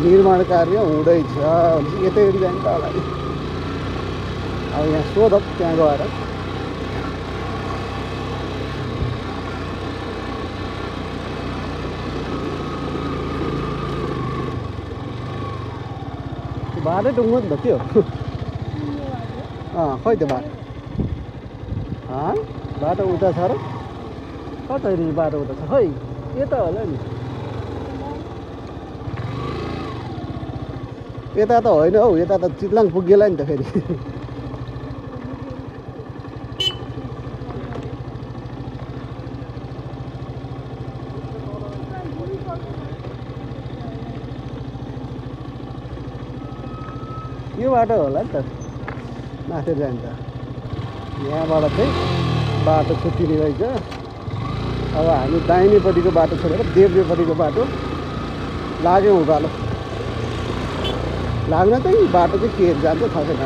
निर्माण कार्य हुँदैछ यतैहरू जान्छ होला नि। अब यहाँ सोध त्यहाँ गएर बाटो डुङ्गो नि त के हो? खै त्यो बाटो बाटो उता छ र कतैरी बाटो उता छ खै यता होला नि। यता त होइन हौ, यता त चितलाङ पुगेला नि त फेरि। यो बाटो होला नि त माथि जान्छ। यहाँबाट चाहिँ बाटो छुट्टिने रहेछ। अब हामी दाहिनेपट्टिको बाटो छोडेर देब्रेपट्टिको बाटो लाग्यौँ उकालो। लाग्न चाहिँ बाटो चाहिँ के जान्छ थाहा छैन।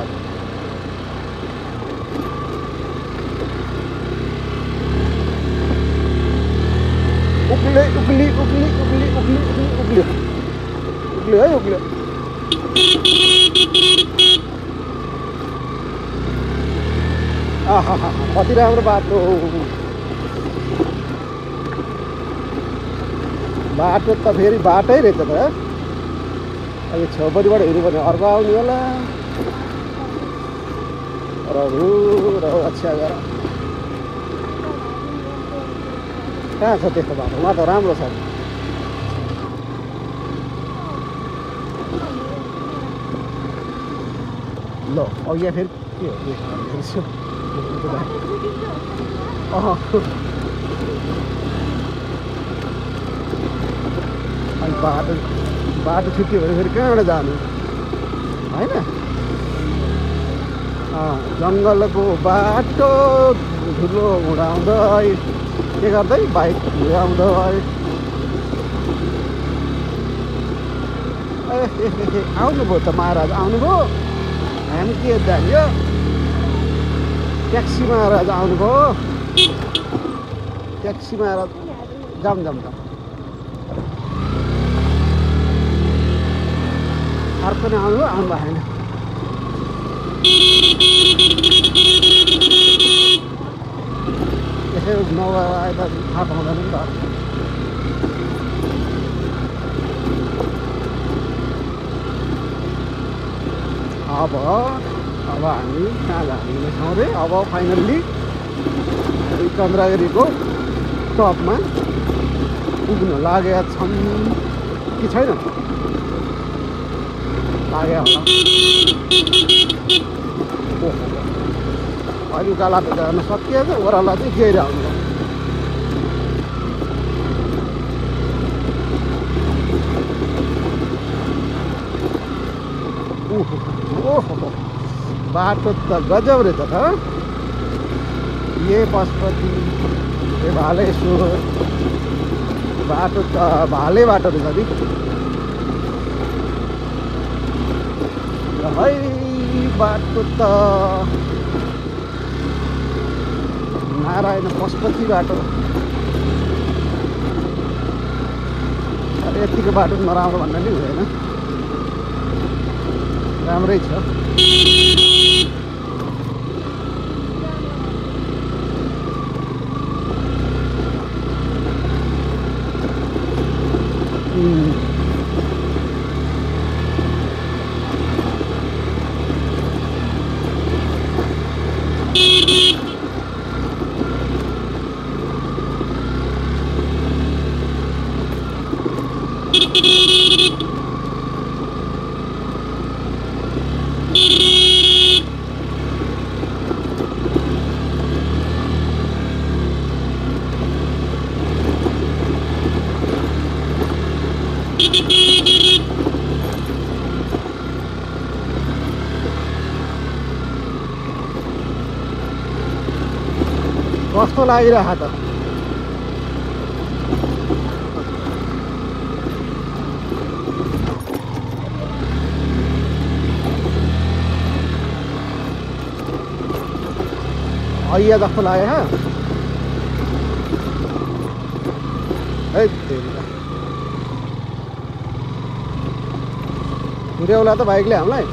उक्लियो है उक्लियो। कति राम्रो बाटो। बाटो त फेरि बाटै रहेछ त। अब छेउपट्टिबाट हेऱ्यो भने अर्को आउने होला। अच्छा गर कहाँ छ त्यस्तो बाटो? उहाँ त राम्रो छ। ल अब यहाँ फेरि के हो? अनि बाटो छुट्यो भने फेरि कहाँबाट जानु होइन? जङ्गलको बाटो ठुलो उडाउँदै के गर्दै बाइक उडाउँदै आउनुभयो त महाराज आउनुभयो। हामी के जान्यो? ट्याक्सी महाराज आउनुभयो। ट्याक्सी महाराज जाम अर्को नै आउनुभयो आउनुभएको छैन। त्यसै नगएर आए त थाहा पाउँदैन नि त। अब हामी कहाँ जानेछौँ रे? अब फाइनल्ली चन्द्रगिरीको टपमा पुग्न लागेका छौँ कि छैन? लाग्यो होला। अहिले उकाला त जान सकिएछ, ओह्राला चाहिँ गएर आउनु। ओहो बाटो त गजब रहेछ त। ये पशुपति ये भालेश्वर बाटो त भाले बाटो रहेछ नि। है बाटो त नारायण पशुपति बाटो। यतिको बाटो नराम्रो भन्दा नि हुँदैन, राम्रै छ। कस्तो लागिरहेको त? ऐया जस्तो लाग्यो। है पुर्याउला त बाइकले हामीलाई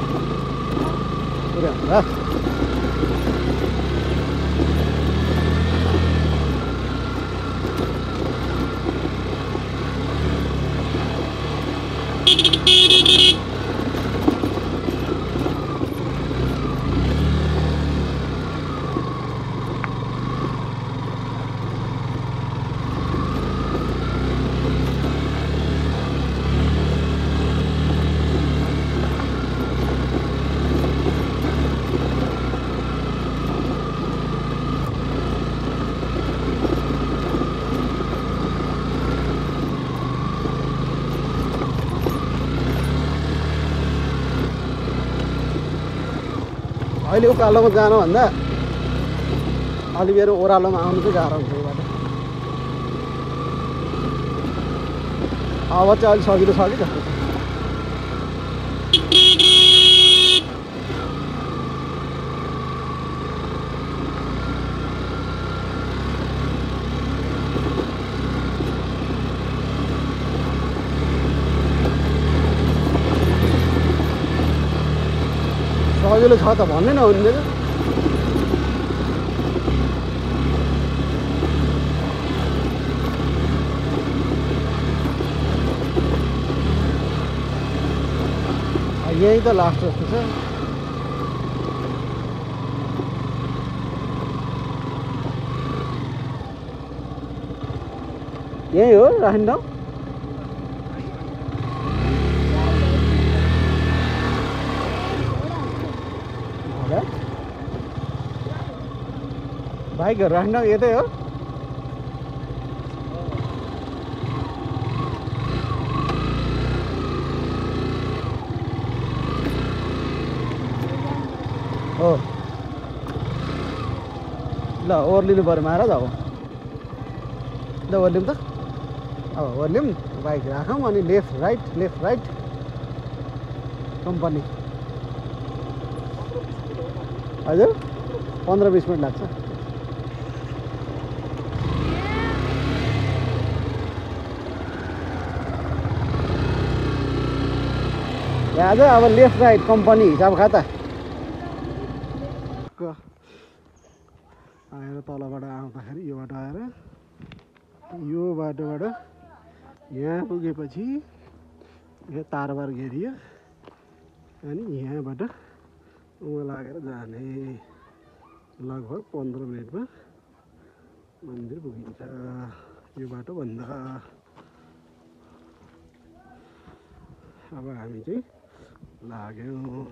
पुर्याउँला अहिले उकालोमा जानुभन्दा अलि बेर ओह्रालोमा आउनु चाहिँ गाह्रो हुन्छ यो बाटो अब चाहिँ अलिक सजिलो छ कि जस्तो सजिलो छ त भन्नै नहुने यही त लास्ट जस्तो छ यही हो राखिन ठाउँ बाइकहरू राख्न यतै हो हो ल ओर्लिनु पऱ्यो महाराज अब ल ओर्लिउँ त अब ओर्लिउँ बाइक राखौँ अनि लेफ्ट राइट कम्पनी हजुर 15-20 मिनट लाग्छ आज अब लेफ्ट राइट कम्पनी हिसाब खाता आएर तलबाट आउँदाखेरि यो बाटो आएर यो बाटोबाट यहाँ पुगेपछि यो तारबार घेरियो अनि यहाँबाट लागेर जाने लगभग 15 मिनटमा मन्दिर पुगिन्छ यो बाटो भन्दा अब हामी चाहिँ लाग्यौँ